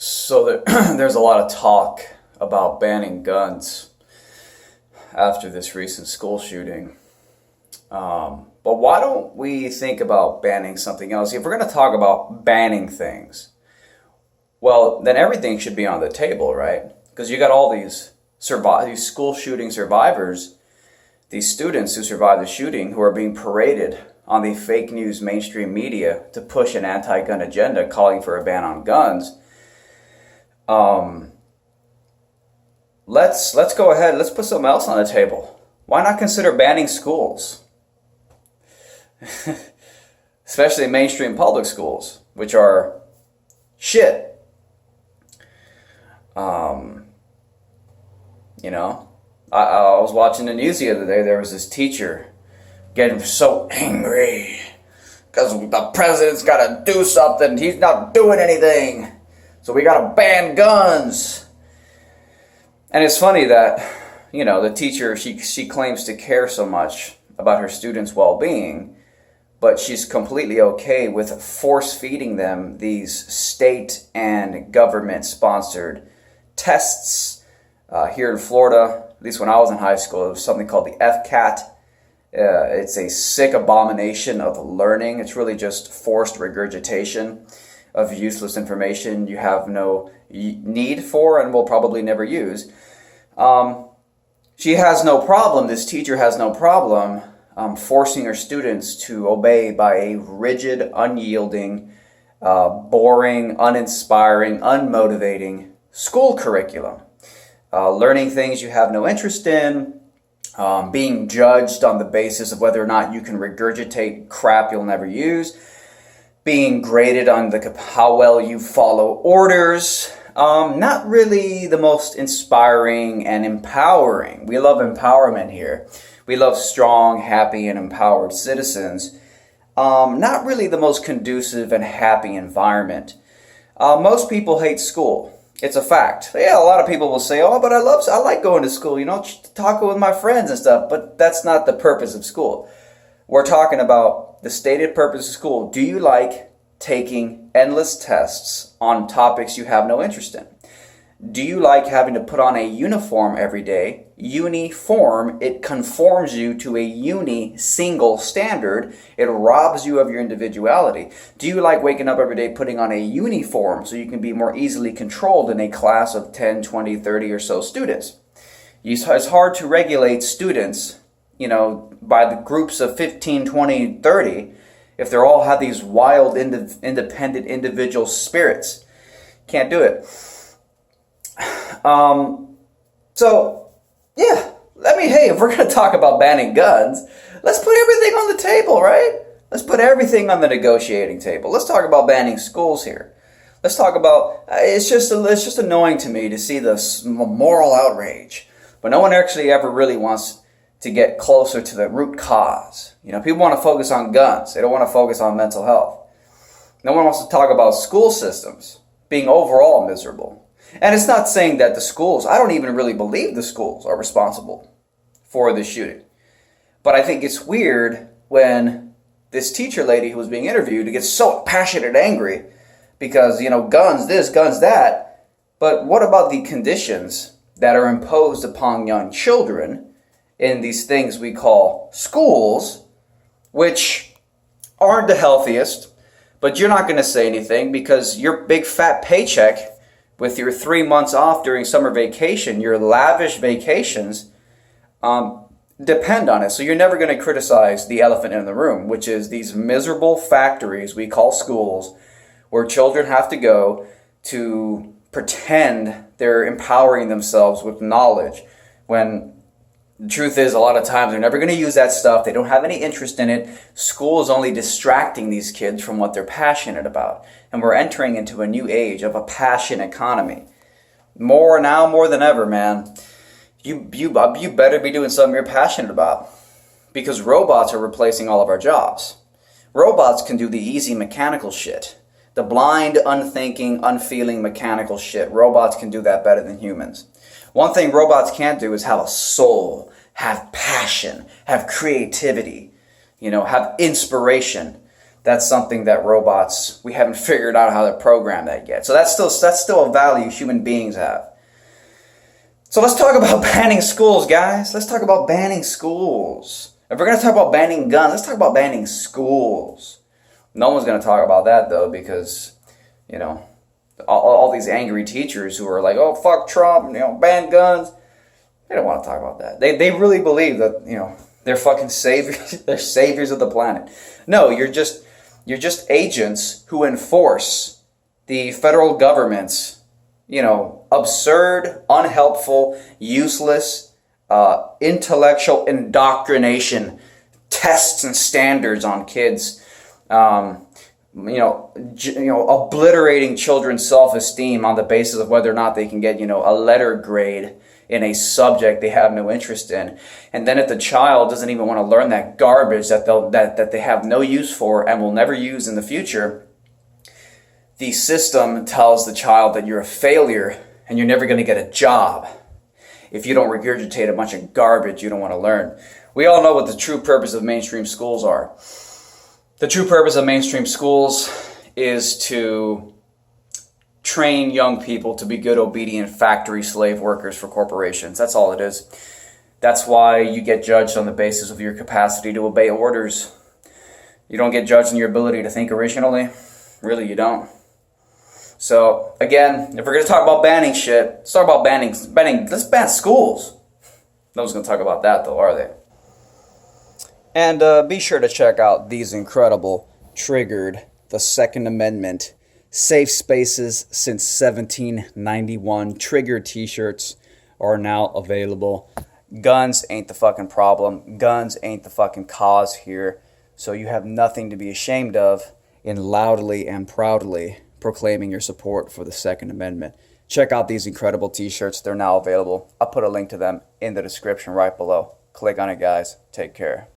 There's a lot of talk about banning guns after this recent school shooting. But why don't we think about banning something else? If we're going to talk about banning things, well, then everything should be on the table, right? Because you got all these school shooting survivors, these students who survived the shooting who are being paraded on the fake news mainstream media to push an anti-gun agenda calling for a ban on guns. Let's go ahead. Let's put something else on the table. Why not consider banning schools? Especially mainstream public schools, which are shit. I was watching the news the other day. There was this teacher getting so angry because the president's got to do something. He's not doing anything. So we got to ban guns. And it's funny that, the teacher, she claims to care so much about her students' well-being, but she's completely okay with force-feeding them these state and government-sponsored tests. Here in Florida, at least when I was in high school, it was something called the FCAT. It's a sick abomination of learning. It's really just forced regurgitation of useless information you have no need for and will probably never use. She has no problem, this teacher has no problem forcing her students to obey by a rigid, unyielding, boring, uninspiring, unmotivating school curriculum. Learning things you have no interest in, being judged on the basis of whether or not you can regurgitate crap you'll never use, being graded on how well you follow orders. Not really the most inspiring and empowering. We love empowerment here. We love strong, happy, and empowered citizens. Not really the most conducive and happy environment. Most people hate school. It's a fact. Yeah, a lot of people will say, "Oh, but I like going to school, talking with my friends and stuff." But that's not the purpose of school. We're talking about the stated purpose of school. Do you like taking endless tests on topics you have no interest in? Do you like having to put on a uniform every day? Uniform, it conforms you to a single standard. It robs you of your individuality. Do you like waking up every day putting on a uniform so you can be more easily controlled in a class of 10, 20, 30 or so students? It's hard to regulate students, by the groups of 15, 20, 30 if they all have these wild, independent individual spirits. Can't do it. Hey, if we're going to talk about banning guns, let's put everything on the table, right? Let's put everything on the negotiating table. Let's talk about banning schools here. Let's talk about, it's just annoying to me to see this moral outrage, but no one actually ever really wants to get closer to the root cause. People want to focus on guns. They don't want to focus on mental health. No one wants to talk about school systems being overall miserable. And it's not saying that the schools, I don't even really believe the schools are responsible for this shooting. But I think it's weird when this teacher lady who was being interviewed gets so passionate and angry because, guns this, guns that. But what about the conditions that are imposed upon young children in these things we call schools, which aren't the healthiest, but you're not going to say anything because your big fat paycheck with your 3 months off during summer vacation, your lavish vacations, depend on it. So you're never going to criticize the elephant in the room, which is these miserable factories we call schools where children have to go to pretend they're empowering themselves with knowledge when the truth is, a lot of times they're never going to use that stuff. They don't have any interest in it. School is only distracting these kids from what they're passionate about. And we're entering into a new age of a passion economy. More than ever, man. You better be doing something you're passionate about. Because robots are replacing all of our jobs. Robots can do the easy mechanical shit. The blind, unthinking, unfeeling mechanical shit. Robots can do that better than humans. One thing robots can't do is have a soul, have passion, have creativity, have inspiration. that's something that robots, we haven't figured out how to program that yet. So that's still a value human beings have. So let's talk about banning schools, guys. Let's talk about banning schools. If we're going to talk about banning guns, let's talk about banning schools. No one's going to talk about that, though, because, you know, all these angry teachers who are like, oh, fuck Trump, you know, ban guns. They don't want to talk about that. They really believe that, you know, they're fucking saviors. They're saviors of the planet. No, you're just agents who enforce the federal government's, you know, absurd, unhelpful, useless, intellectual indoctrination tests and standards on kids. Obliterating children's self-esteem on the basis of whether or not they can get, you know, a letter grade in a subject they have no interest in. And then if the child doesn't even want to learn that garbage that they have no use for and will never use in the future, the system tells the child that you're a failure and you're never going to get a job if you don't regurgitate a bunch of garbage you don't want to learn. We all know what the true purpose of mainstream schools are. The true purpose of mainstream schools is to train young people to be good, obedient factory slave workers for corporations. That's all it is. That's why you get judged on the basis of your capacity to obey orders. You don't get judged on your ability to think originally. Really, you don't. So, again, if we're going to talk about banning shit, let's talk about banning. Let's ban schools. No one's going to talk about that, though, are they? And be sure to check out these incredible Triggered, the Second Amendment, Safe Spaces since 1791. Triggered t-shirts are now available. Guns ain't the fucking problem. Guns ain't the fucking cause here. So you have nothing to be ashamed of in loudly and proudly proclaiming your support for the Second Amendment. Check out these incredible t-shirts. They're now available. I'll put a link to them in the description right below. Click on it, guys. Take care.